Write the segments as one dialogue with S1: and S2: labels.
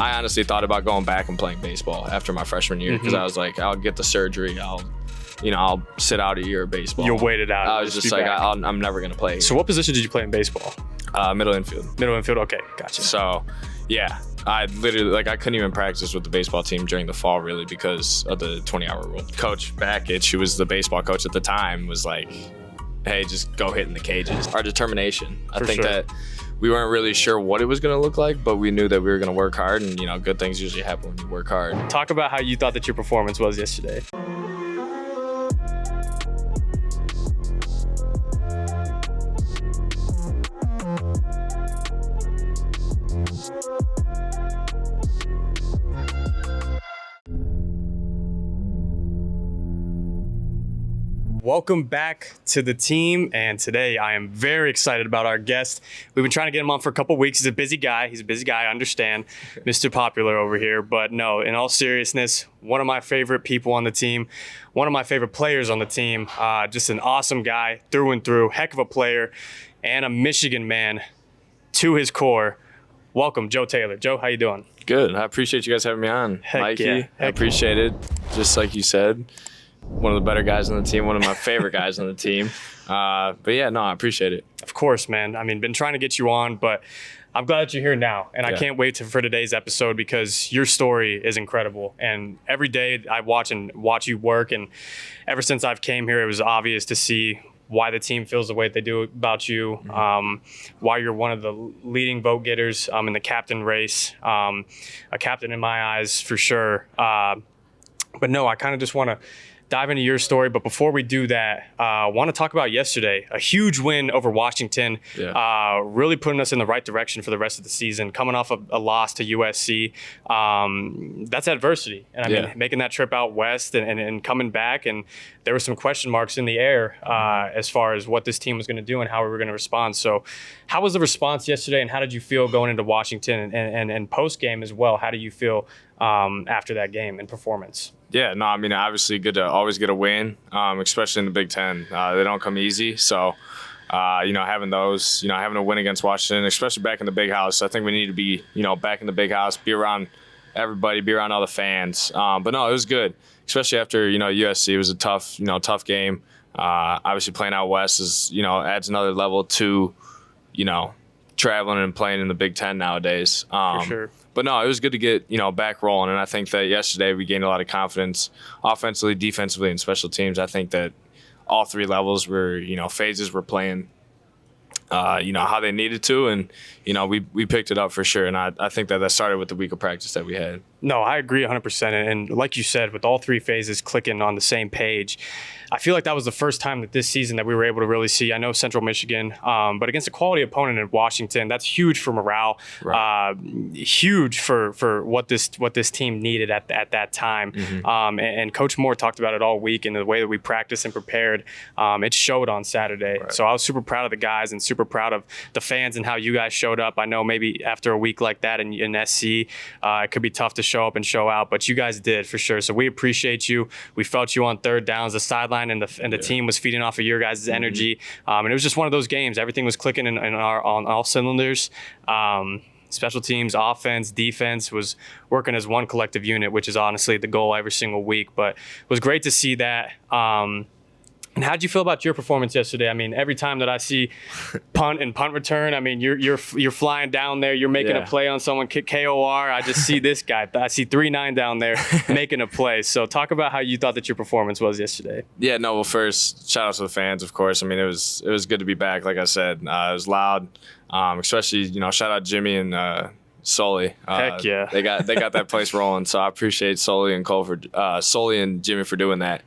S1: I honestly thought about going back and playing baseball after my freshman year because I was like, I'll get the surgery. I'll sit out a year of baseball.
S2: You'll wait it out.
S1: I was just like, I'm never going to play.
S2: So what position did you play in baseball?
S1: Middle infield.
S2: Middle infield, okay, gotcha.
S1: So, yeah, I literally, I couldn't even practice with the baseball team during the fall, really, because of the 20-hour rule. Coach Bakich, who was the baseball coach at the time, was like, hey, just go hit in the cages. Our determination. I think that we weren't really sure what it was going to look like, but we knew that we were going to work hard, and, good things usually happen when you work hard.
S2: Talk about how you thought that your performance was yesterday. Welcome back to the team, and today I am very excited about our guest. We've been trying to get him on for a couple weeks. He's a busy guy, I understand, Mr. Popular over here. But no, in all seriousness, one of my favorite people on the team, one of my favorite players on the team, just an awesome guy through and through, heck of a player, and a Michigan man to his core. Welcome, Joe Taylor. Joe, how you doing?
S1: Good. I appreciate you guys having me on.
S2: Heck
S1: Mikey,
S2: yeah.
S1: I appreciate it. Just like you said, one of the better guys on the team, one of my favorite guys on the team. But yeah, no, I appreciate it.
S2: Of course, man. I mean, been trying to get you on, but I'm glad that you're here now. And I can't wait for today's episode because your story is incredible. And every day I watch you work. And ever since I've came here, it was obvious to see why the team feels the way they do about you, why you're one of the leading vote getters in the captain race, a captain in my eyes for sure. But no, I kind of just want to dive into your story. But before we do that, I want to talk about yesterday. A huge win over Washington, really putting us in the right direction for the rest of the season, coming off a loss to USC. That's adversity. And I mean, making that trip out west and coming back, and there were some question marks in the air as far as what this team was going to do and how we were going to respond. So how was the response yesterday, and how did you feel going into Washington and post-game as well? How do you feel after that game and performance?
S1: Yeah, no, I mean, obviously good to always get a win, especially in the Big Ten. They don't come easy. So, having those, having a win against Washington, especially back in the big house, I think we need to be, back in the big house, be around everybody, be around all the fans. But no, it was good, especially after, USC. It was a tough game. Obviously playing out west is, adds another level to, traveling and playing in the Big Ten nowadays.
S2: For sure.
S1: But no, it was good to get, back rolling. And I think that yesterday we gained a lot of confidence offensively, defensively, and special teams. I think that all three levels were, phases were playing, how they needed to. And, we picked it up for sure. And I think that started with the week of practice that we had.
S2: No, I agree 100%. And like you said, with all three phases clicking on the same page, I feel like that was the first time that this season that we were able to really see. I know Central Michigan, but against a quality opponent in Washington, that's huge for morale, huge for what this team needed at that time. And Coach Moore talked about it all week, and the way that we practiced and prepared, it showed on Saturday. Right. So I was super proud of the guys and super proud of the fans and how you guys showed up. I know maybe after a week like that in SC, it could be tough to show up and show out, but you guys did for sure. So we appreciate you. We felt you on third downs, the sideline and the team was feeding off of your guys' energy. And it was just one of those games. Everything was clicking on all cylinders. Special teams, offense, defense was working as one collective unit, which is honestly the goal every single week. But it was great to see that. And how'd you feel about your performance yesterday? I mean, every time that I see punt and punt return, I mean, you're flying down there, you're making a play on someone, KOR. I just see this guy. I see 3-9 down there making a play. So talk about how you thought that your performance was yesterday.
S1: Yeah, no, well, first, shout out to the fans, of course. I mean, it was good to be back, like I said. It was loud, especially, shout out Jimmy and Sully.
S2: Heck yeah.
S1: They got that place rolling. So I appreciate Sully and Jimmy for doing that.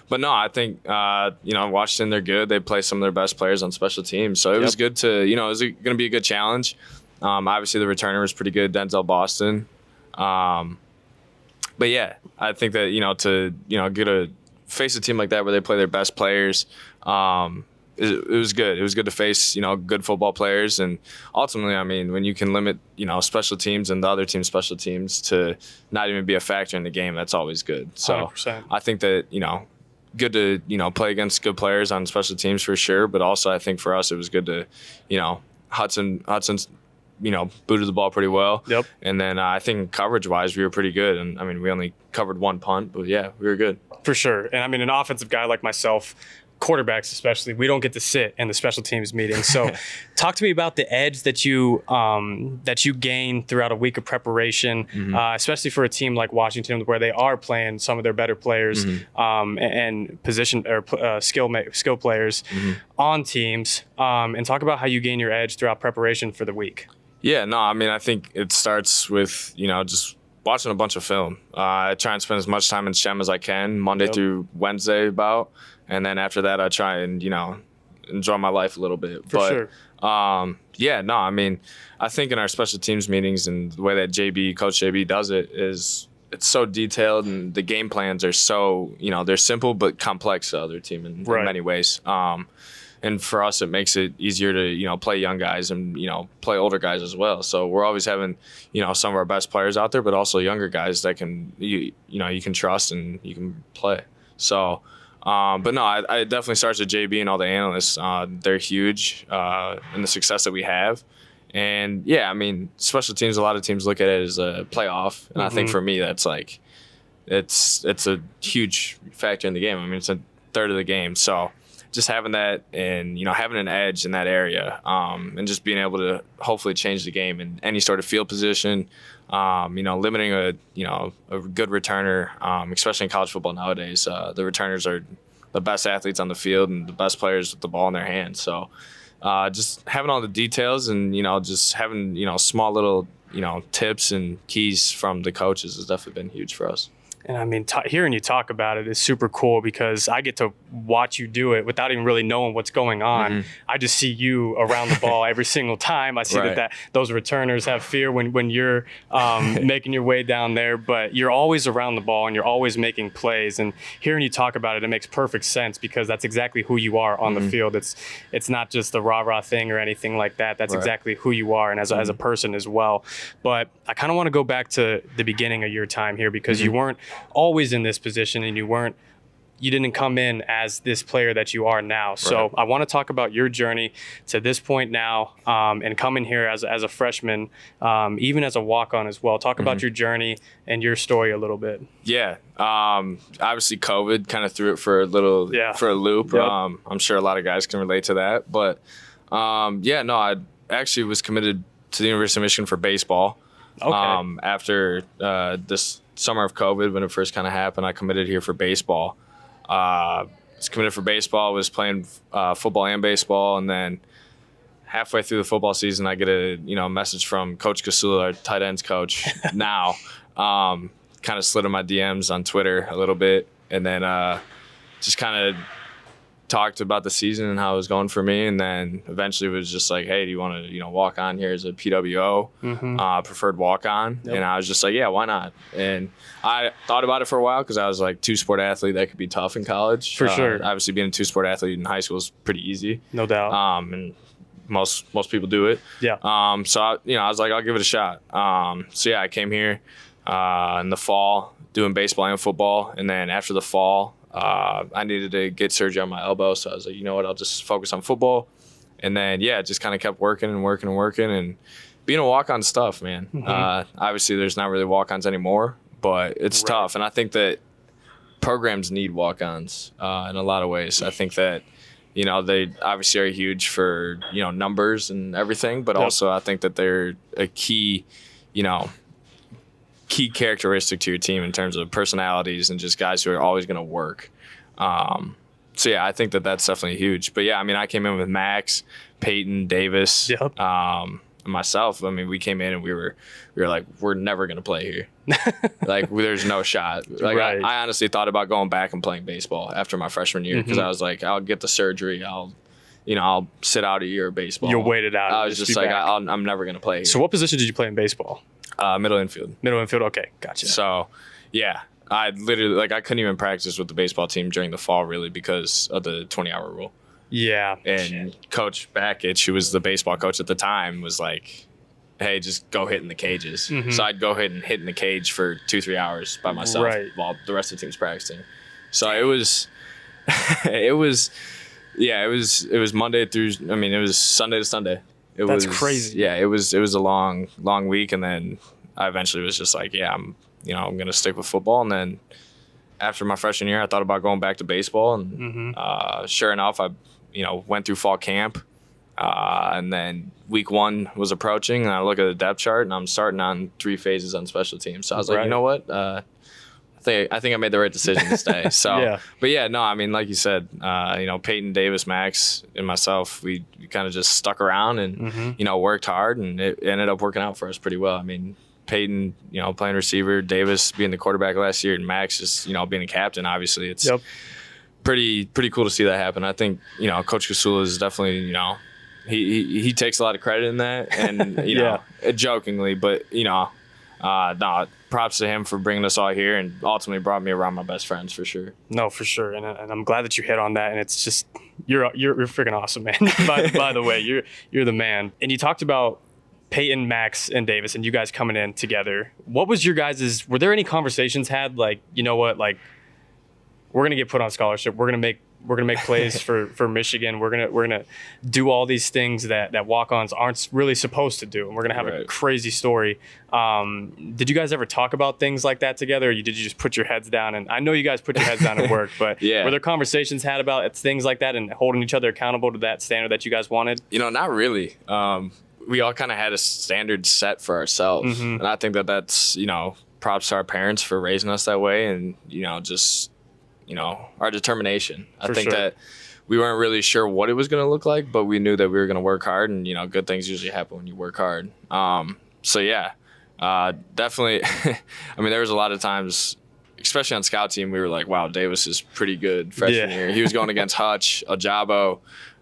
S1: But no, I think, Washington, they're good. They play some of their best players on special teams. So it was good to, it was going to be a good challenge. Obviously, the returner was pretty good, Denzel Boston. But yeah, I think that, to, face a team like that where they play their best players, it was good. It was good to face, good football players. And ultimately, I mean, when you can limit, special teams and the other team's special teams to not even be a factor in the game, that's always good. So
S2: 100%.
S1: I think that, good to, play against good players on special teams for sure. But also I think for us, it was good to, Hudson booted the ball pretty well.
S2: Yep.
S1: And then I think coverage-wise, we were pretty good. And, I mean, we only covered one punt, but, yeah, we were good.
S2: For sure. And, I mean, an offensive guy like myself, quarterbacks especially, we don't get to sit in the special teams meetings. So talk to me about the edge that you gain throughout a week of preparation, especially for a team like Washington where they are playing some of their better players and position or skill players on teams, and talk about how you gain your edge throughout preparation for the week.
S1: Yeah, no, I mean, I think it starts with, just watching a bunch of film. I try and spend as much time in STEM as I can, Monday through Wednesday about. And then after that, I try and, enjoy my life a little bit.
S2: For sure.
S1: Yeah, no, I mean, I think in our special teams meetings and the way that Coach JB does it is it's so detailed and the game plans are so, they're simple but complex to other team in many ways. And for us, it makes it easier to, play young guys and, play older guys as well. So we're always having, some of our best players out there, but also younger guys that can, you can trust and you can play. So, but no, I definitely starts with JB and all the analysts. They're huge in the success that we have. And, yeah, I mean, special teams, a lot of teams look at it as a playoff. And I think for me, that's like it's a huge factor in the game. I mean, it's a third of the game. So just having that and, having an edge in that area and just being able to hopefully change the game in any sort of field position, limiting a good returner, especially in college football nowadays. The returners are the best athletes on the field and the best players with the ball in their hands. So just having all the details and, just having, small little, tips and keys from the coaches has definitely been huge for us.
S2: And I mean, hearing you talk about it is super cool because I get to watch you do it without even really knowing what's going on. I just see you around the ball every single time. I see that those returners have fear when you're making your way down there, but you're always around the ball and you're always making plays. And hearing you talk about it, it makes perfect sense because that's exactly who you are on the field. It's not just the rah-rah thing or anything like that. That's exactly who you are and as a person as well. But I kind of want to go back to the beginning of your time here because you weren't always in this position and you didn't come in as this player that you are now. So I want to talk about your journey to this point now and coming here as a freshman, even as a walk-on as well. Talk about your journey and your story a little bit.
S1: Yeah. Obviously COVID kind of threw it for a loop.
S2: Yep.
S1: I'm sure a lot of guys can relate to that. But I actually was committed to the University of Michigan for baseball. Okay. After this summer of COVID, when it first kind of happened, I committed here for baseball. Was committed for baseball, was playing football and baseball, and then halfway through the football season, I get a message from Coach Kasula, our tight ends coach, now. Kind of slid in my DMs on Twitter a little bit, and then just kind of talked about the season and how it was going for me, and then eventually it was just like, hey, do you want to walk on here as a PWO, preferred walk on? And I was just like, yeah, why not? And I thought about it for a while because I was like two-sport athlete. That could be tough in college
S2: for sure.
S1: Obviously being a two-sport athlete in high school is pretty easy,
S2: no doubt.
S1: And most people do it. So I was like, I'll give it a shot. So yeah, I came here in the fall doing baseball and football, and then after the fall I needed to get surgery on my elbow, so I was like, you know what, I'll just focus on football. And then just kind of kept working and being a walk-on stuff, man. Obviously there's not really walk-ons anymore, but it's tough, and I think that programs need walk-ons in a lot of ways. I think that they obviously are huge for numbers and everything, but also I think that they're a key characteristic to your team in terms of personalities and just guys who are always going to work. So yeah, I think that that's definitely huge. But yeah, I mean, I came in with Max, Peyton, Davis, and myself. I mean, we came in and we were like, we're never going to play here. Like, there's no shot. Like, I honestly thought about going back and playing baseball after my freshman year because I was like, I'll get the surgery. I'll sit out a year of baseball.
S2: You'll wait it out.
S1: I was just like, I'm never going to play here.
S2: So what position did you play in baseball?
S1: Middle infield.
S2: Middle infield, okay, gotcha.
S1: So, yeah, I literally, I couldn't even practice with the baseball team during the fall, really, because of the 20-hour rule.
S2: Yeah.
S1: And Coach Bakich, who was the baseball coach at the time, was like, hey, just go hit in the cages. So I'd go ahead and hit in the cage for 2-3 hours by myself while the rest of the team's practicing. So it was Monday through, it was Sunday to Sunday.
S2: That's crazy.
S1: Yeah, it was a long week, and then I eventually was just like, yeah, I'm gonna stick with football. And then after my freshman year, I thought about going back to baseball, and sure enough, I went through fall camp, and then week 1 was approaching, and I look at the depth chart, and I'm starting on 3 phases on special teams. So I was like, you know what? I think I made the right decision to stay. So,
S2: Yeah.
S1: But yeah, no, I mean, like you said, Peyton, Davis, Max, and myself, we kind of just stuck around and, worked hard, and it ended up working out for us pretty well. I mean, Peyton, playing receiver, Davis being the quarterback last year, and Max just, being a captain. Obviously, it's pretty cool to see that happen. I think, Coach Kasula is definitely, he takes a lot of credit in that, and jokingly, but no, props to him for bringing us all here, and ultimately brought me around my best friends for sure.
S2: No, for sure, and I'm glad that you hit on that. And it's just you're freaking awesome, man. by the way, you're the man. And you talked about Peyton, Max, and Davis, and you guys coming in together. What was your guys'? Were there any conversations had like, you know what, like we're gonna get put on scholarship, we're gonna make plays for Michigan, we're gonna do all these things that walk-ons aren't really supposed to do, and we're gonna have a crazy story. Did you guys ever talk about things like that together, or did you just put your heads down? And I know you guys put your heads down at work, but were there conversations had about things like that and holding each other accountable to that standard that you guys wanted?
S1: Not really. We all kind of had a standard set for ourselves, and I think that's props to our parents for raising us that way, and just our determination. I think that we weren't really sure what it was going to look like, but we knew that we were going to work hard, and good things usually happen when you work hard. So yeah, definitely. I mean, there was a lot of times, especially on scout team, we were like, wow, Davis is pretty good freshman year. He was going against Hutch, Ajabo.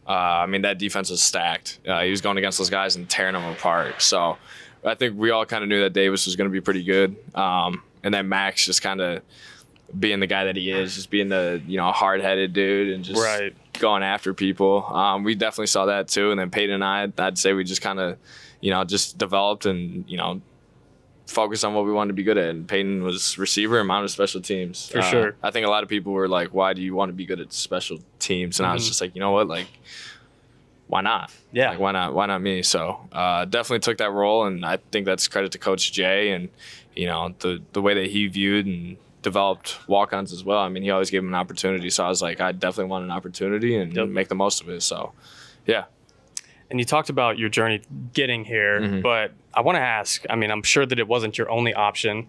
S1: I mean, that defense was stacked. He was going against those guys and tearing them apart. So I think we all kind of knew that Davis was going to be pretty good. And then Max just kind of being the guy that he is, just being the hard-headed dude and just going after people. We definitely saw that too. And then Peyton and I'd say we just kind of just developed and focused on what we wanted to be good at. And Peyton was receiver and mine was special teams.
S2: For sure.
S1: I think a lot of people were like, why do you want to be good at special teams? And I was just like, you know what, like, why not?
S2: Yeah.
S1: Like, why not me? So definitely took that role, and I think that's credit to Coach Jay and the way that he viewed and developed walk-ons as well. I mean, he always gave him an opportunity, so I was like, I definitely want an opportunity and make the most of it. So yeah.
S2: And you talked about your journey getting here, but I want to ask, I mean, I'm sure that it wasn't your only option,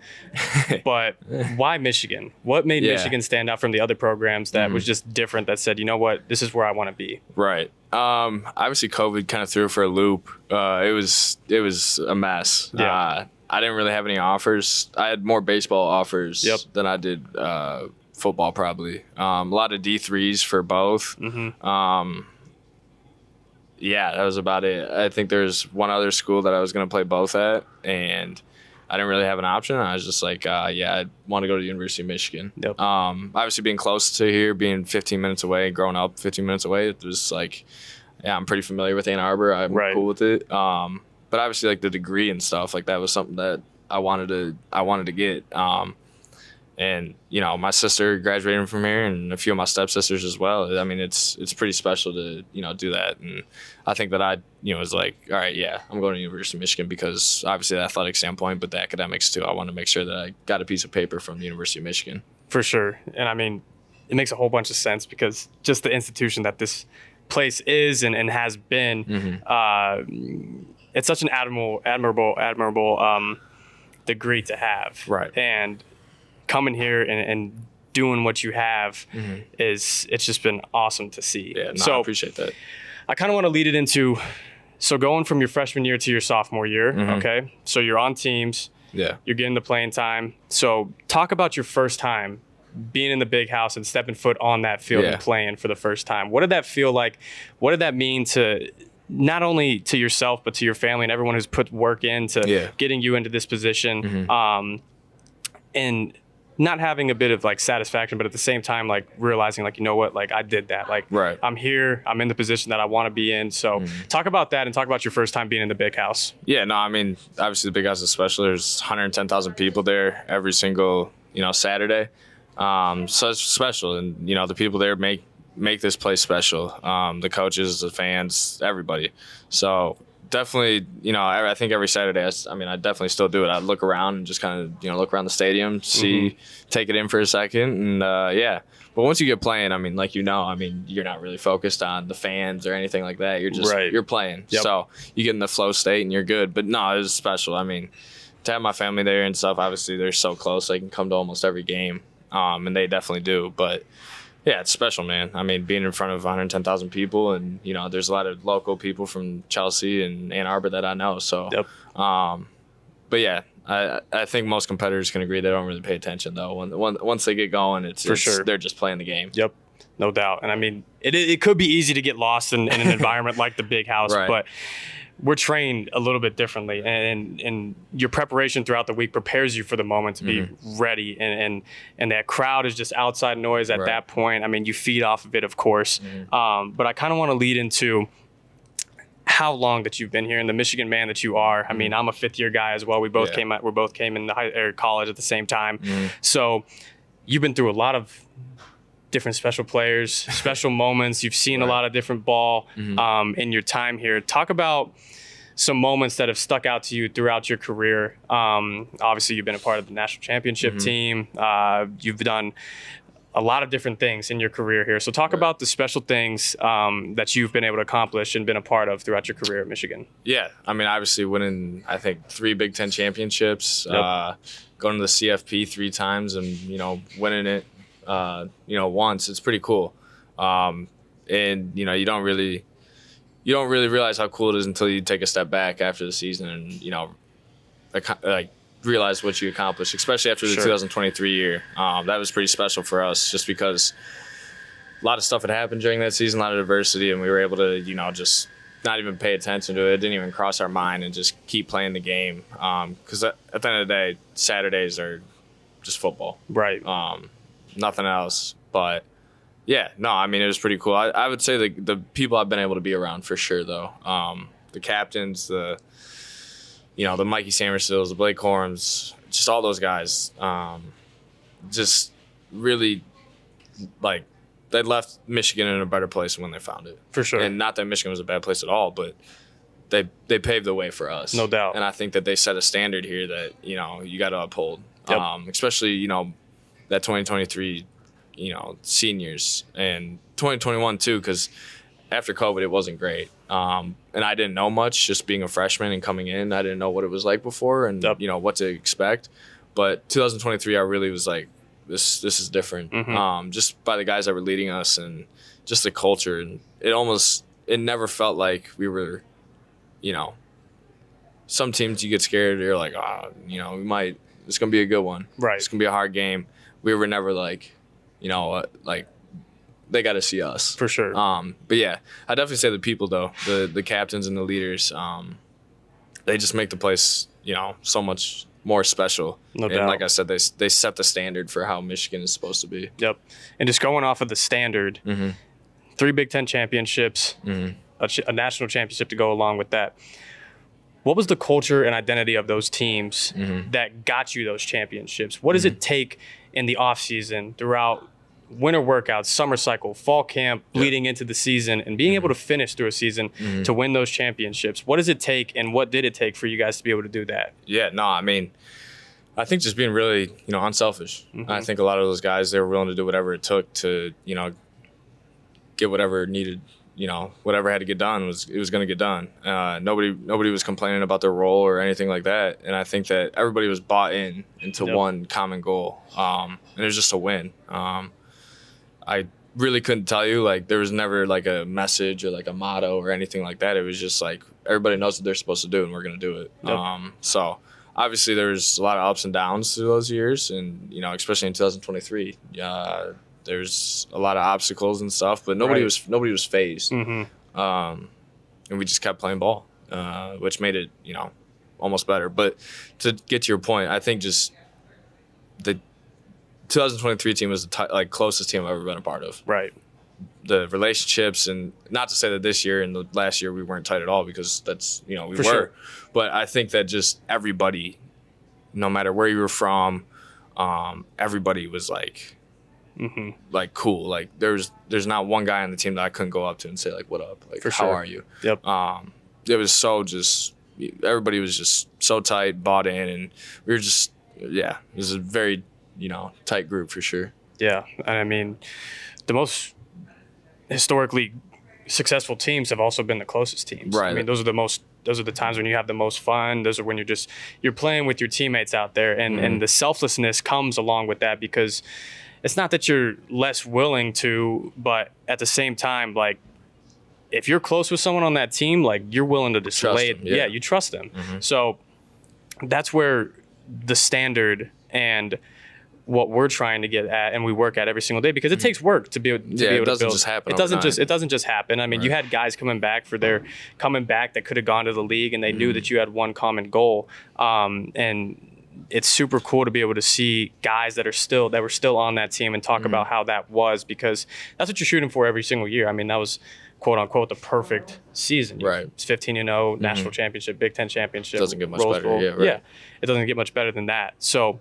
S2: but why Michigan? What made Michigan stand out from the other programs that was just different, that said, you know what, this is where I want to be?
S1: Right. Obviously COVID kind of threw it for a loop. It was a mess.
S2: Yeah.
S1: I didn't really have any offers. I had more baseball offers than I did football probably. A lot of D3s for both. Yeah, that was about it. I think there's one other school that I was going to play both at, and I didn't really have an option. I was just like, I want to go to the University of Michigan. Obviously, being close to here, being 15 minutes away, growing up 15 minutes away, it was like, yeah, I'm pretty familiar with Ann Arbor. I'm cool with it. But obviously, like the degree and stuff, like that was something that I wanted to get. And my sister graduated from here, and a few of my stepsisters as well. I mean, it's pretty special to do that. And I think that I was like, all right, yeah, I'm going to University of Michigan because obviously the athletic standpoint, but the academics too. I want to make sure that I got a piece of paper from the University of Michigan.
S2: For sure, and I mean, it makes a whole bunch of sense because just the institution that this place is and has been, it's such an admirable degree to have.
S1: Right.
S2: And coming here and doing what you have it's just been awesome to see.
S1: Yeah,
S2: so
S1: I appreciate that.
S2: I kind of want to lead it into, so going from your freshman year to your sophomore year, okay? So you're on teams, you're getting the playing time. So talk about your first time being in the big house and stepping foot on that field and playing for the first time. What did that feel like? What did that mean to not only to yourself, but to your family and everyone who's put work into getting you into this position? And not having a bit of like satisfaction, but at the same time, like realizing like, you know what, like I did that. Like I'm here, I'm in the position that I want to be in. So talk about that and talk about your first time being in the big house.
S1: Yeah, no, I mean, obviously the big house is special. There's 110,000 people there every single, Saturday. So it's special. And, the people there make this place special. The coaches, the fans, everybody. So definitely, I think every Saturday, I definitely still do it. I look around and just kind of, look around the stadium, take it in for a second. And, yeah. But once you get playing, like, you're not really focused on the fans or anything like that. You're just, you're playing.
S2: Yep.
S1: So you get in the flow state and you're good. But no, it was special. To have my family there and stuff, obviously they're so close. They can come to almost every game. And they definitely do. But yeah, it's special, man. Being in front of 110,000 people, and there's a lot of local people from Chelsea and Ann Arbor that I know. So, but yeah, I think most competitors can agree they don't really pay attention though. Once they get going, it's sure they're just playing the game.
S2: Yep, no doubt. And it could be easy to get lost in an environment like the Big House, but we're trained a little bit differently, and your preparation throughout the week prepares you for the moment to be ready, and that crowd is just outside noise at that point. You feed off of it, of course, but I kind of want to lead into how long that you've been here and the Michigan man that you are. I'm a fifth-year guy as well. We both came in the college at the same time, so you've been through a lot of different special players, special moments. You've seen a lot of different ball in your time here. Talk about some moments that have stuck out to you throughout your career. Obviously, you've been a part of the national championship team. You've done a lot of different things in your career here. So talk about the special things that you've been able to accomplish and been a part of throughout your career at Michigan.
S1: Yeah, obviously winning, I think, 3 Big Ten championships, going to the CFP 3 times and, winning it, once. It's pretty cool. And, you don't really realize how cool it is until you take a step back after the season and, realize what you accomplished, especially after the 2023 year. That was pretty special for us just because a lot of stuff had happened during that season, a lot of adversity, and we were able to, just not even pay attention to it. It didn't even cross our mind and just keep playing the game. Because at the end of the day, Saturdays are just football.
S2: Right.
S1: Nothing else. But yeah, no, it was pretty cool. I would say the people I've been able to be around for sure, though. The captains, the Mikey Samerstills, the Blake Corums, just all those guys, just really, they left Michigan in a better place when they found it.
S2: For sure.
S1: And not that Michigan was a bad place at all, but they paved the way for us.
S2: No doubt.
S1: And I think that they set a standard here that, you got to uphold.
S2: Yep.
S1: Especially, that 2023, seniors, and 2021 too, because after COVID, it wasn't great. And I didn't know much, just being a freshman and coming in. I didn't know what it was like before and, what to expect. But 2023, I really was like, this is different. Just by the guys that were leading us and just the culture. And it never felt like we were, some teams you get scared. You're like, it's going to be a good one.
S2: Right.
S1: It's going to be a hard game. We were never like, they got to see us.
S2: For sure.
S1: But yeah, I definitely say the people though, the captains and the leaders, they just make the place, so much more special.
S2: No doubt.
S1: And like I said, they set the standard for how Michigan is supposed to be.
S2: Yep. And just going off of the standard, 3 Big Ten championships, a national championship to go along with that. What was the culture and identity of those teams that got you those championships? What does it take in the offseason throughout winter workouts, summer cycle, fall camp, leading into the season, and being able to finish through a season to win those championships? What does it take, and what did it take for you guys to be able to do that?
S1: Yeah, no, I think just being really, unselfish. I think a lot of those guys, they were willing to do whatever it took to, get whatever needed, whatever had to get done it was going to get done. Nobody was complaining about their role or anything like that. And I think that everybody was bought into one common goal. And it was just a win. I really couldn't tell you, there was never a message or a motto or anything like that. It was just everybody knows what they're supposed to do and we're going to do it.
S2: Yep.
S1: So obviously there's a lot of ups and downs through those years. And, especially in 2023, there's a lot of obstacles and stuff, but nobody was fazed. And we just kept playing ball, which made it, almost better. But to get to your point, I think just the 2023 team was the closest team I've ever been a part of.
S2: Right.
S1: The relationships, and not to say that this year and the last year we weren't tight at all, because that's, we were.
S2: Sure.
S1: But I think that just everybody, no matter where you were from, everybody was cool. There's not one guy on the team that I couldn't go up to and say what up,
S2: For
S1: how
S2: sure.
S1: are you?
S2: Yep.
S1: it was so just everybody was just so tight, bought in, and we were just it was a very tight group for sure.
S2: Yeah, and I mean, the most historically successful teams have also been the closest teams.
S1: Right.
S2: I mean, those are the times when you have the most fun. Those are when you're playing with your teammates out there, and the selflessness comes along with that, because it's not that you're less willing to, but at the same time, like, if you're close with someone on that team, like, you're willing to display it. Yeah, you trust them. So that's where the standard and what we're trying to get at, and we work at every single day, because it takes work to be able to build.
S1: It doesn't just happen.
S2: It doesn't just happen. I mean, you had guys coming back that could have gone to the league, and they knew that you had one common goal. And it's super cool to be able to see guys that were still on that team and talk about how that was, because that's what you're shooting for every single year. I mean, that was quote unquote the perfect season.
S1: Right.
S2: It's 15-0, national championship, Big Ten championship.
S1: Doesn't get much
S2: Rose
S1: better.
S2: Bowl.
S1: Yeah, right.
S2: Yeah, it doesn't get much better than that. So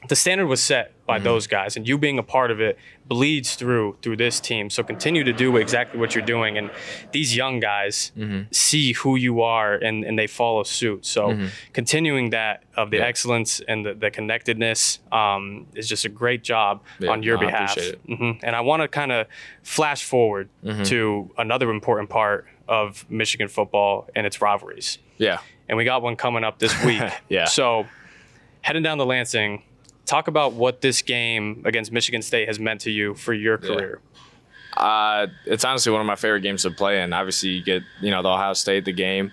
S2: the standard was set by those guys, and you being a part of it bleeds through this team. So continue to do exactly what you're doing, and these young guys see who you are, and they follow suit. So continuing that of the excellence and the connectedness is just a great job on your behalf.
S1: I appreciate it.
S2: And I want to kind of flash forward to another important part of Michigan football, and its rivalries.
S1: Yeah.
S2: And we got one coming up this week.
S1: Yeah.
S2: So heading down to Lansing, talk about what this game against Michigan State has meant to you for your career.
S1: It's honestly one of my favorite games to play in. Obviously, you get the Ohio State, the game.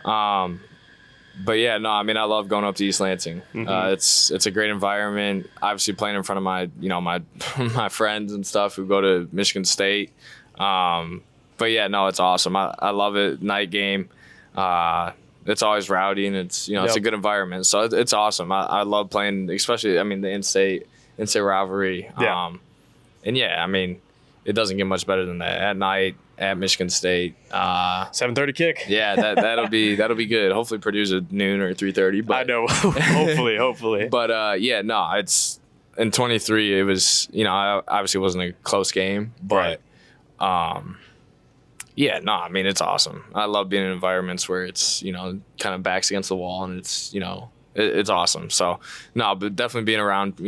S1: But yeah, no, I mean, I love going up to East Lansing. It's a great environment. Obviously, playing in front of my my friends and stuff who go to Michigan State. But yeah, no, it's awesome. I love it. Night game. It's always rowdy, and it's it's a good environment. So it's awesome. I love playing, especially, I mean, the in-state rivalry.
S2: Yeah.
S1: And yeah, I mean, it doesn't get much better than that. At night at Michigan State.
S2: 7:30 kick.
S1: Yeah, that'll be good. Hopefully Purdue's at noon or 3:30.
S2: I know. Hopefully.
S1: But yeah, no, it's in 23. It was obviously it wasn't a close game, but yeah, no, I mean, it's awesome. I love being in environments where it's, kind of backs against the wall, and it's, it's awesome. So, no, but definitely being around,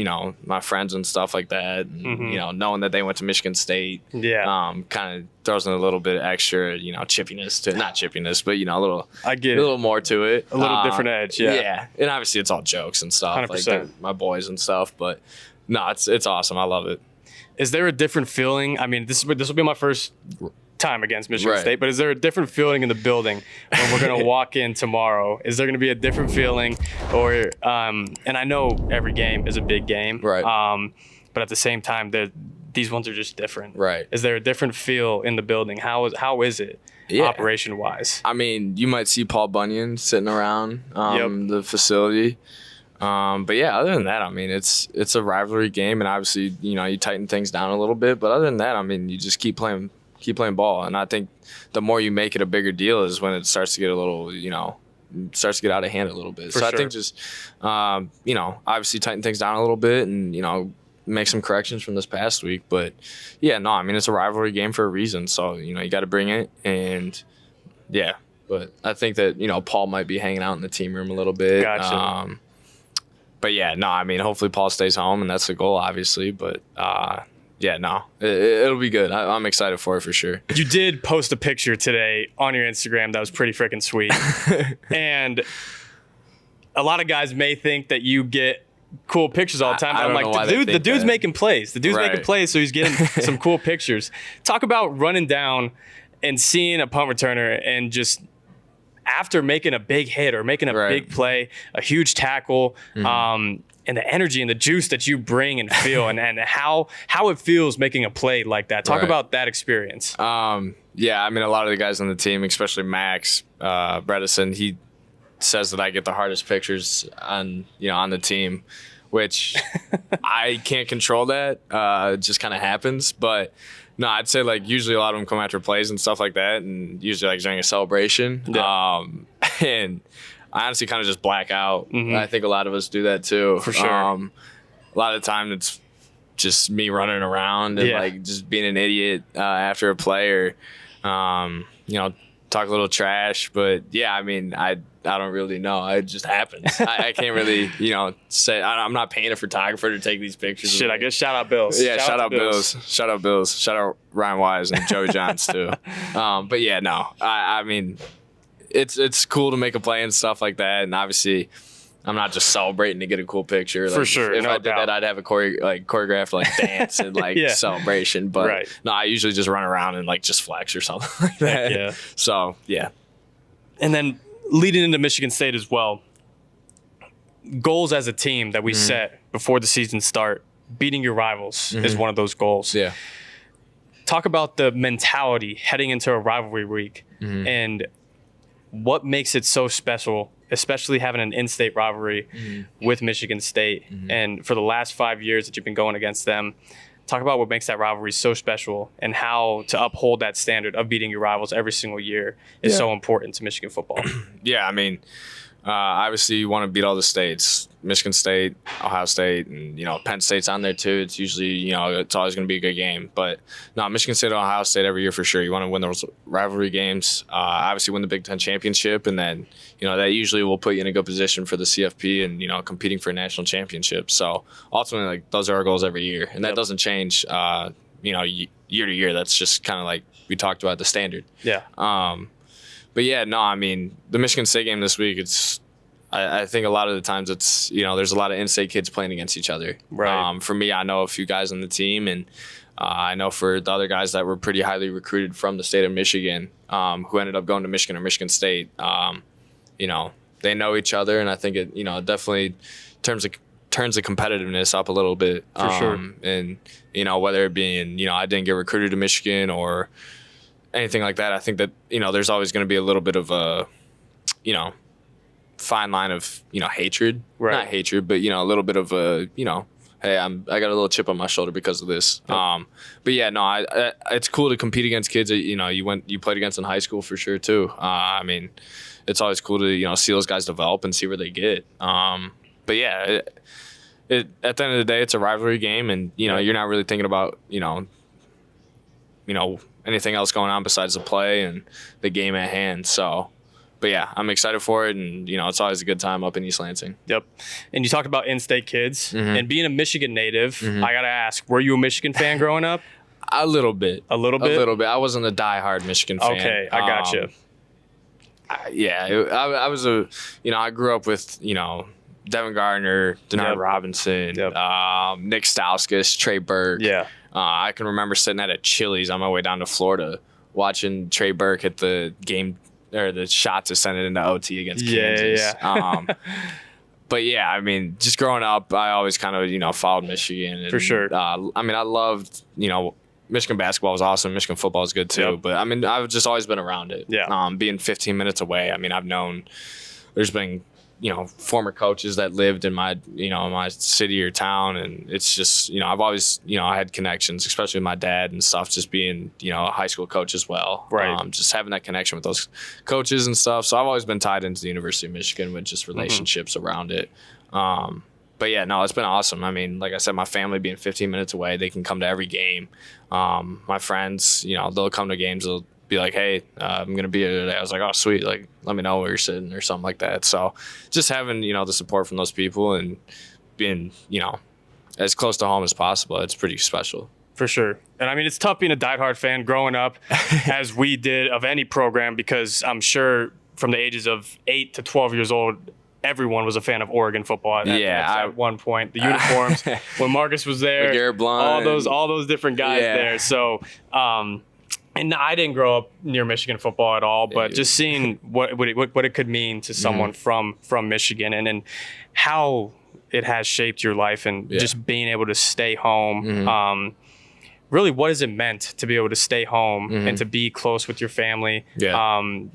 S1: my friends and stuff like that, and, knowing that they went to Michigan State, kind of throws in a little bit extra, chippiness to, not chippiness, but, a little,
S2: I get
S1: a little more to it.
S2: A little different edge, yeah.
S1: Yeah, and obviously it's all jokes and stuff,
S2: 100%.
S1: like they're my boys and stuff, but no, it's awesome. I love it.
S2: Is there a different feeling? I mean, this will be my first time against Michigan
S1: Right.
S2: State, but is there a different feeling in the building when we're going to walk in tomorrow? Is there going to be a different feeling, or and I know every game is a big game,
S1: Right.
S2: But at the same time, these ones are just different.
S1: Right.
S2: Is there a different feel in the building? How is it operation wise?
S1: I mean, you might see Paul Bunyan sitting around the facility. But yeah, other than that, I mean, it's a rivalry game, and obviously, you tighten things down a little bit. But other than that, I mean, you just keep playing ball. And I think the more you make it a bigger deal is when it starts to get a little, starts to get out of hand a little bit.
S2: For
S1: so
S2: sure.
S1: I think just, obviously tighten things down a little bit and, make some corrections from this past week. But yeah, no, I mean, it's a rivalry game for a reason. So, you got to bring it. And yeah, but I think that, Paul might be hanging out in the team room a little bit.
S2: Gotcha.
S1: But yeah, no, I mean, hopefully Paul stays home, and that's the goal, obviously. But yeah, no, it'll be good. I'm excited for it for sure.
S2: You did post a picture today on your Instagram that was pretty freaking sweet. And a lot of guys may think that you get cool pictures all the time.
S1: I
S2: I'm
S1: don't know why
S2: like,
S1: they
S2: the
S1: think
S2: dude's
S1: that.
S2: making plays. The dude's
S1: Right.
S2: making plays, so he's getting some cool pictures. Talk about running down and seeing a punt returner and just after making a big hit or making a
S1: Right.
S2: big play, a huge tackle, and the energy and the juice that you bring and feel, and how it feels making a play like that. Talk
S1: Right.
S2: about that experience.
S1: Yeah, I mean, a lot of the guys on the team, especially Max Bredesen, he says that I get the hardest pictures on the team, which I can't control that. It just kind of happens. But no, I'd say like usually a lot of them come after plays and stuff like that, and usually like during a celebration.
S2: Yeah.
S1: And I honestly kind of just black out. I think a lot of us do that too.
S2: For sure.
S1: A lot of the time it's just me running around and
S2: Yeah.
S1: like just being an idiot after a play, or talk a little trash. But yeah, I mean, I don't really know. It just happens. I can't really, say. I'm not paying a photographer to take these pictures.
S2: Shit, I guess shout out Bills.
S1: Yeah, shout out Bills. Shout out Bills. Shout out Ryan Wise and Joey Johns too. But yeah, no. I mean, it's cool to make a play and stuff like that. And obviously, I'm not just celebrating to get a cool picture.
S2: For sure.
S1: If
S2: no
S1: I did
S2: doubt.
S1: that, I'd have a choreographed dance and
S2: Yeah.
S1: celebration. But
S2: Right.
S1: no, I usually just run around and just flex or something like that.
S2: Yeah.
S1: So yeah.
S2: And then leading into Michigan State as well, goals as a team that we set before the season start, beating your rivals is one of those goals.
S1: Yeah.
S2: Talk about the mentality heading into a rivalry week and what makes it so special, especially having an in-state rivalry with Michigan State. And for the last 5 years that you've been going against them, talk about what makes that rivalry so special and how to uphold that standard of beating your rivals every single year is so important to Michigan football.
S1: Yeah, I mean, obviously you want to beat all the states, Michigan State, Ohio State, and Penn State's on there too. It's usually it's always going to be a good game. But no, Michigan State and Ohio State every year for sure. You want to win those rivalry games. Obviously win the Big Ten championship, and then that usually will put you in a good position for the CFP and competing for a national championship. So ultimately, those are our goals every year, and that doesn't change. Year to year. That's just kind of like we talked about the standard.
S2: Yeah.
S1: But yeah, no, I mean, the Michigan State game this week, I think a lot of the times it's, there's a lot of in-state kids playing against each other.
S2: Right.
S1: For me, I know a few guys on the team, and I know for the other guys that were pretty highly recruited from the state of Michigan, who ended up going to Michigan or Michigan State, they know each other, and I think it, definitely turns the competitiveness up a little bit.
S2: For sure.
S1: And, whether it being, I didn't get recruited to Michigan or anything like that, I think that there's always going to be a little bit of a fine line of hatred,
S2: Right.
S1: Not hatred, but a little bit of a hey, I got a little chip on my shoulder because of this.
S2: Yep.
S1: But yeah, no, it's cool to compete against kids that you played against in high school for sure too. I mean, it's always cool to see those guys develop and see where they get. But yeah, at the end of the day, it's a rivalry game, and you're not really thinking about anything else going on besides the play and the game at hand. So, but yeah, I'm excited for it, and it's always a good time up in East Lansing.
S2: Yep. And you talked about in-state kids and being a Michigan native. I gotta ask, were you a Michigan fan growing up?
S1: A little bit.
S2: A little bit.
S1: A little bit. I wasn't a diehard Michigan fan.
S2: Okay, I gotcha.
S1: I was I grew up with Devin Gardner, Denard
S2: Yep.
S1: Robinson,
S2: Yep.
S1: Nick Stauskas, Trey Burke.
S2: Yeah.
S1: I can remember sitting at a Chili's on my way down to Florida watching Trey Burke hit the game or the shot to send it into OT against Kansas.
S2: Yeah.
S1: But yeah, I mean, just growing up, I always kind of followed Michigan. And,
S2: For sure.
S1: I mean, I loved Michigan basketball was awesome. Michigan football is good too.
S2: Yep.
S1: But I mean, I've just always been around it.
S2: Yeah.
S1: Being 15 minutes away, I mean, I've known there's been former coaches that lived in my my city or town, and it's just I've always I had connections, especially with my dad and stuff, just being a high school coach as well.
S2: Right.
S1: Just having that connection with those coaches and stuff. So I've always been tied into the University of Michigan with just relationships around it. But yeah, no, it's been awesome. I mean, like I said, my family being 15 minutes away, they can come to every game. My friends, they'll come to games. They'll be like, hey, I'm going to be here today. I was like, oh, sweet. Like, let me know where you're sitting or something like that. So just having, the support from those people and being, as close to home as possible, it's pretty special.
S2: For sure. And I mean, it's tough being a diehard fan growing up as we did of any program, because I'm sure from the ages of 8 to 12 years old, everyone was a fan of Oregon football at one point. The uniforms, when Marcus was there,
S1: Garrett Blunt,
S2: all those different guys there. So, and I didn't grow up near Michigan football at all, but just seeing what it could mean to someone from Michigan and how it has shaped your life, and just being able to stay home. Really, what has it meant to be able to stay home and to be close with your family, and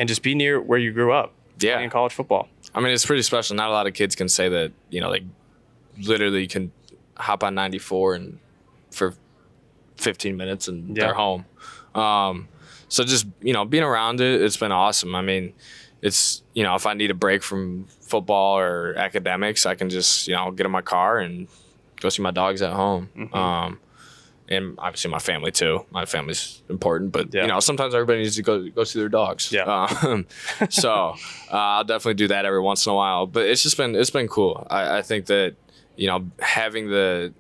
S2: just be near where you grew up playing college football?
S1: I mean, it's pretty special. Not a lot of kids can say that, they literally can hop on 94 and for 15 minutes and they're home. So just, being around it, it's been awesome. I mean, it's, if I need a break from football or academics, I can just, get in my car and go see my dogs at home. and obviously my family too. My family's important, but
S2: Yeah.
S1: you know, sometimes everybody needs to go see their dogs.
S2: Yeah.
S1: So I'll definitely do that every once in a while. But it's been cool. I think that, you know, having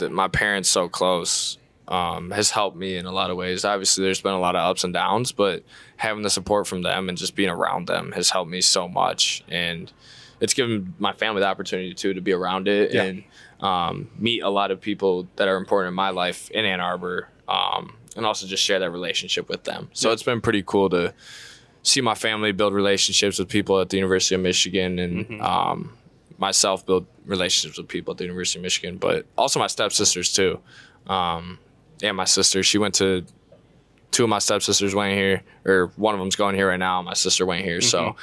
S1: my parents so close has helped me in a lot of ways. Obviously, there's been a lot of ups and downs, but having the support from them and just being around them has helped me so much. And it's given my family the opportunity too to be around it and meet a lot of people that are important in my life in Ann Arbor, and also just share that relationship with them. So it's been pretty cool to see my family build relationships with people at the University of Michigan, and myself build relationships with people at the University of Michigan, but also my stepsisters too. And my sister, two of my stepsisters went here, or one of them's going here right now. My sister went here. So,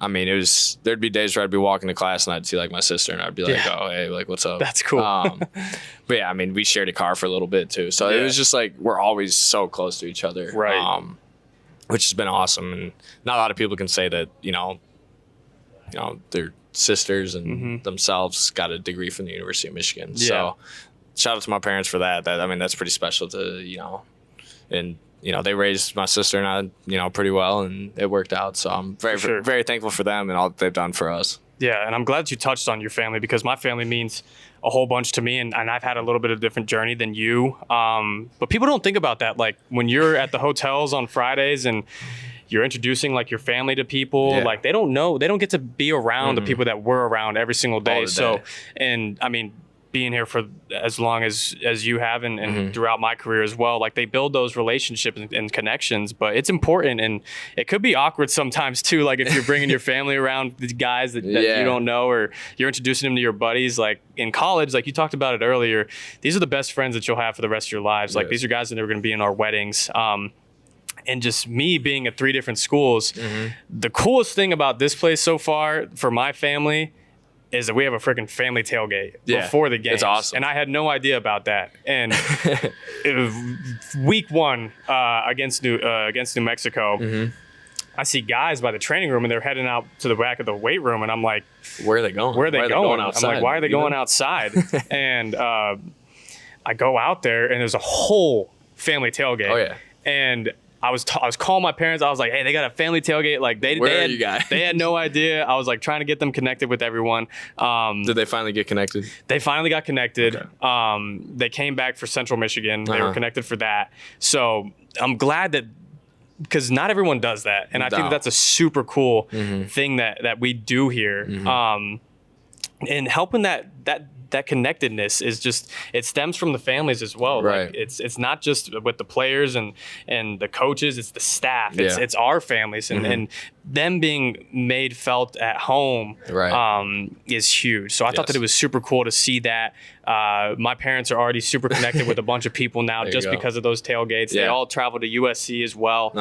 S1: I mean, there'd be days where I'd be walking to class and I'd see like my sister and I'd be like, oh, hey, like, what's up?
S2: That's cool.
S1: But yeah, I mean, we shared a car for a little bit too. So it was just like, we're always so close to each other.
S2: Right.
S1: Which has been awesome. And not a lot of people can say that, they're sisters and themselves got a degree from the University of Michigan.
S2: Yeah.
S1: So shout out to my parents for that. I mean, that's pretty special to, and, they raised my sister and I, pretty well, and it worked out. So I'm very thankful for them and all that they've done for us.
S2: Yeah, and I'm glad you touched on your family, because my family means a whole bunch to me, and I've had a little bit of a different journey than you. But people don't think about that. Like when you're at the hotels on Fridays and you're introducing like your family to people, like they don't get to be around the people that we're around every single day. So, and I mean, being here for as long as you have and throughout my career as well, like they build those relationships and connections, but it's important, and it could be awkward sometimes too. Like if you're bringing your family around these guys that you don't know, or you're introducing them to your buddies, like in college, like you talked about it earlier, these are the best friends that you'll have for the rest of your lives. Like these are guys that are going to be in our weddings. And just me being at 3 different schools, the coolest thing about this place so far for my family is that we have a freaking family tailgate before the game.
S1: It's awesome.
S2: And I had no idea about that. And it was week 1 against New Mexico, I see guys by the training room and they're heading out to the back of the weight room, and I'm like,
S1: where are they going?
S2: Where are they going?
S1: Outside?
S2: I'm like, why are they going outside? And I go out there and there's a whole family tailgate.
S1: Oh yeah.
S2: And I was calling my parents. I was like, hey, they got a family tailgate. Like they had no idea. I was like trying to get them connected with everyone.
S1: Did they finally get connected?
S2: They finally got connected.
S1: Okay.
S2: They came back for Central Michigan. They were connected for that. So I'm glad that, because not everyone does that. And I think that's a super cool thing that we do here. And helping that connectedness is just, it stems from the families as well.
S1: Right.
S2: Like it's not just with the players and the coaches, it's the staff. It's our families, and them being made felt at home is huge. So I thought that it was super cool to see that. My parents are already super connected with a bunch of people now just because of those tailgates. They all travel to USC as well.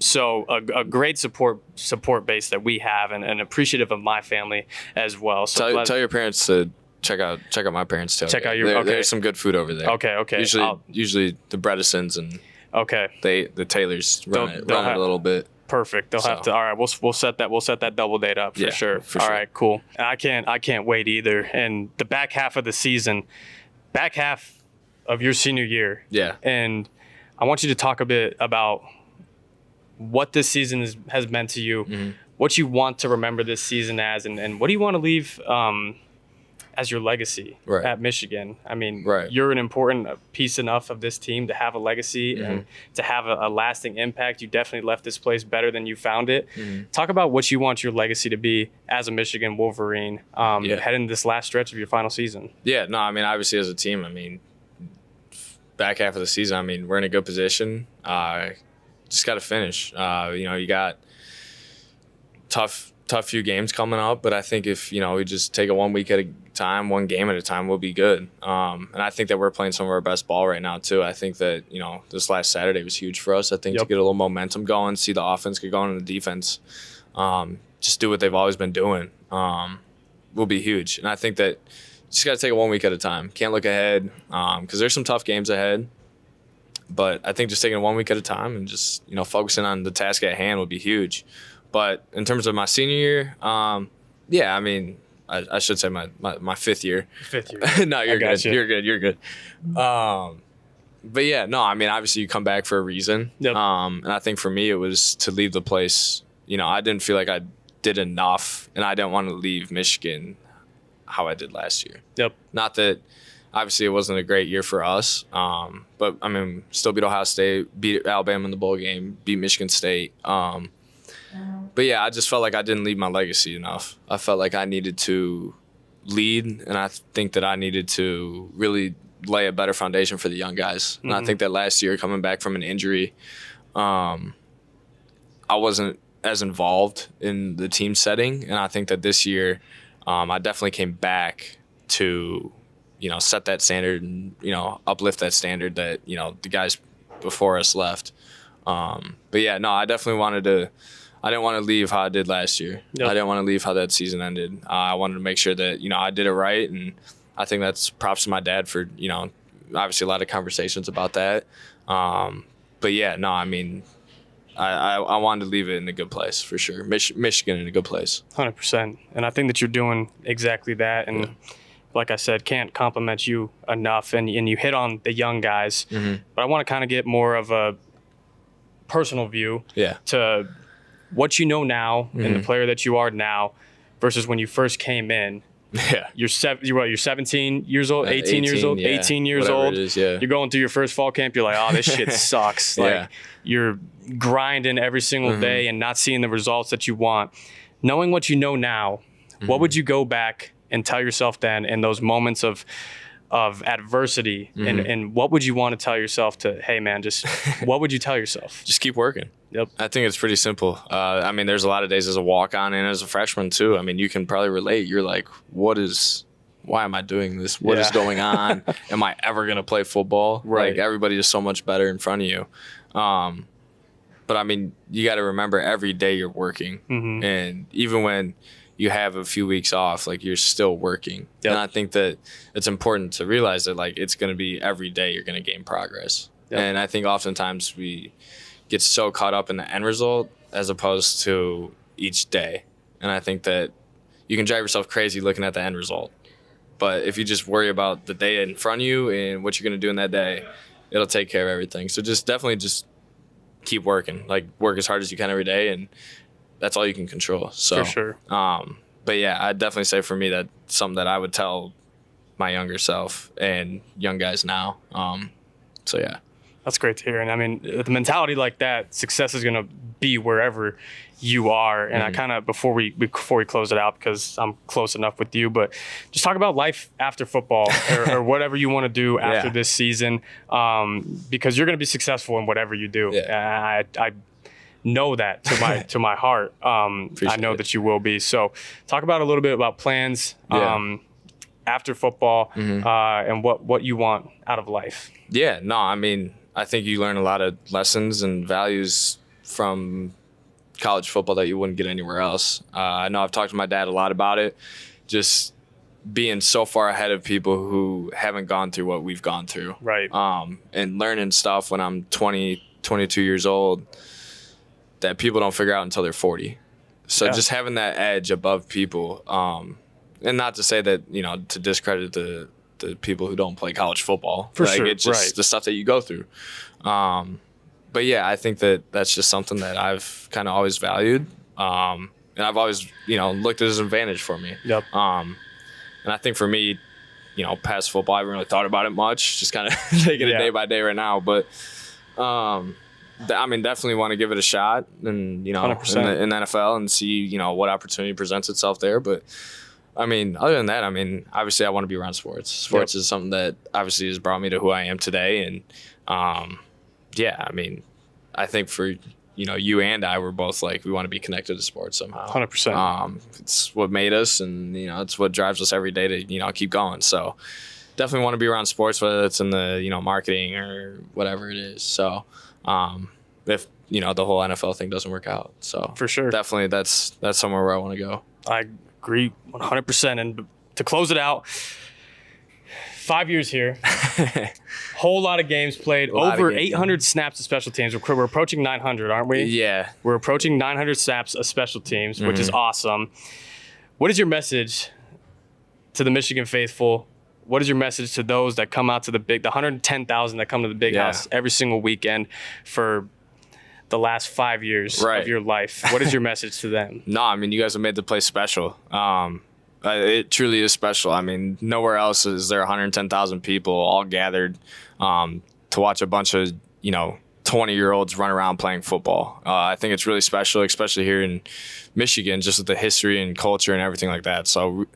S2: So a great support base that we have, and appreciable of my family as well. So
S1: tell your parents to check out my parents' tailgate.
S2: Check out
S1: there's some good food over there.
S2: Okay.
S1: Usually the Bredesons and the Taylors run it a little bit.
S2: Perfect. They'll have to. All right, we'll set that double date up for sure. All right, cool. I can't wait either. And the back half of the season, back half of your senior year. Yeah. And I want you to talk a bit about what this season has meant to you, what you want to remember this season as, and what do you want to leave as your legacy at Michigan. I mean, you're an important piece enough of this team to have a legacy and to have a lasting impact. You definitely left this place better than you found it. Talk about what you want your legacy to be as a Michigan Wolverine heading this last stretch of your final season. Yeah, no, I mean, obviously as a team, I mean, back half of the season, I mean, we're in a good position. Just got to finish. You got tough few games coming up, but I think if we just take it 1 week at a time, one game at a time, we'll be good. And I think that we're playing some of our best ball right now too. I think that this last Saturday was huge for us. I think to get a little momentum going, see the offense get going and the defense just do what they've always been doing will be huge. And I think that just got to take it 1 week at a time. Can't look ahead because there's some tough games ahead. But I think just taking it 1 week at a time and just focusing on the task at hand would be huge. But in terms of my senior year, I mean, I should say my fifth year. Fifth year.
S1: No, you're good. You're good. But yeah, no, I mean, obviously you come back for a reason.
S2: Yep.
S1: And I think for me, it was to leave the place. You know, I didn't feel like I did enough, and I didn't want to leave Michigan how I did last year.
S2: Yep.
S1: Not that, obviously, it wasn't a great year for us. But I mean, still beat Ohio State, beat Alabama in the bowl game, beat Michigan State. But yeah, I just felt like I didn't leave my legacy enough. I felt like I needed to lead, and I think that I needed to really lay a better foundation for the young guys. And I think that last year, coming back from an injury, I wasn't as involved in the team setting. And I think that this year, I definitely came back to, you know, set that standard and, you know, uplift that standard that, you know, the guys before us left. But yeah, no, I definitely I didn't want to leave how I did last year.
S2: Yep.
S1: I didn't want to leave how that season ended. I wanted to make sure that, you know, I did it right. And I think that's props to my dad for, you know, obviously a lot of conversations about that. But yeah, no, I mean, I wanted to leave it in a good place for sure. Michigan in a good place.
S2: 100%. And I think that you're doing exactly that. And like I said, can't compliment you enough. And you hit on the young guys. But I want to kind of get more of a personal view to what you know now and the player that you are now versus when you first came in.
S1: Yeah.
S2: You're 17 years old, 18 years old,
S1: yeah.
S2: 18 years
S1: Whatever
S2: old.
S1: it is, yeah.
S2: You're going through your first fall camp. You're like, oh, this shit sucks. Like you're grinding every single day and not seeing the results that you want. Knowing what you know now, what would you go back and tell yourself then in those moments of adversity? And what would you want to tell yourself to, hey man, just what would you tell yourself?
S1: Just keep working.
S2: Yep.
S1: I think it's pretty simple. I mean, there's a lot of days as a walk-on and as a freshman too. I mean, you can probably relate. You're like, why am I doing this? What is going on? Am I ever going to play football?
S2: Right.
S1: Like, everybody is so much better in front of you. But I mean, you got to remember every day you're working. And even when you have a few weeks off, like, you're still working.
S2: Yep.
S1: And I think that it's important to realize that, like, it's going to be every day you're going to gain progress.
S2: Yep.
S1: And I think oftentimes we get so caught up in the end result as opposed to each day. And I think that you can drive yourself crazy looking at the end result. But if you just worry about the day in front of you and what you're going to do in that day, it'll take care of everything. So definitely keep working. Like, work as hard as you can every day, and that's all you can control. So,
S2: For sure.
S1: But yeah, I'd definitely say for me that's something that I would tell my younger self and young guys now. So yeah.
S2: That's great to hear. And I mean, the mentality like that, success is going to be wherever you are. And I kind of, before we close it out, because I'm close enough with you, but just talk about life after football or whatever you want to do after this season, because you're going to be successful in whatever you do.
S1: Yeah.
S2: I know that to my heart. I know that you will be. So talk about a little bit about plans after football and what you want out of life.
S1: Yeah, no, I mean, I think you learn a lot of lessons and values from college football that you wouldn't get anywhere else. I know I've talked to my dad a lot about it, just being so far ahead of people who haven't gone through what we've gone through.
S2: Right.
S1: And learning stuff when I'm 20, 22 years old that people don't figure out until they're 40. So just having that edge above people, and not to say that, you know, to discredit the people who don't play college football.
S2: For
S1: like,
S2: sure,
S1: it's just the stuff that you go through. But yeah, I think that that's just something that I've kind of always valued. And I've always, you know, looked at as an advantage for me.
S2: Yep.
S1: And I think for me, you know, past football, I haven't really thought about it much, just kind of taking it day by day right now. But, I mean, definitely want to give it a shot and, you know, in the NFL and see, you know, what opportunity presents itself there. But, I mean, other than that, I mean, obviously I want to be around sports. Sports is something that obviously has brought me to who I am today. And, yeah, I mean, I think for, you know, you and I were both like, we want to be connected to sports somehow.
S2: 100%.
S1: It's what made us, and, you know, it's what drives us every day to, you know, keep going. So definitely want to be around sports, whether it's in the, you know, marketing or whatever it is. So if, you know, the whole NFL thing doesn't work out. So
S2: for sure.
S1: Definitely that's somewhere where I want to go.
S2: I agree 100%. And to close it out, 5 years here, whole lot of games played, over 800 snaps of special teams. We're approaching 900, aren't we?
S1: Yeah.
S2: We're approaching 900 snaps of special teams, which is awesome. What is your message to the Michigan faithful what is your message to those that come out to the 110,000 that come to the big house every single weekend for the last 5 years of your life? What is your message to them?
S1: No, I mean, you guys have made the place special. It truly is special. I mean, nowhere else is there 110,000 people all gathered to watch a bunch of, 20-year-olds run around playing football. I think it's really special, especially here in Michigan, just with the history and culture and everything like that. So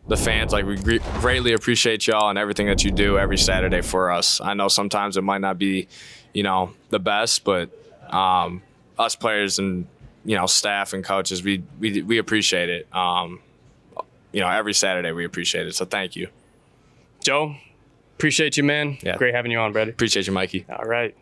S1: the fans, we greatly appreciate y'all and everything that you do every Saturday for us. I know sometimes it might not be, the best, but us players and, staff and coaches, we appreciate it. Every Saturday we appreciate it. So thank you.
S2: Joe, appreciate you, man.
S1: Yeah.
S2: Great having you on, brother.
S1: Appreciate you, Mikey.
S2: All right.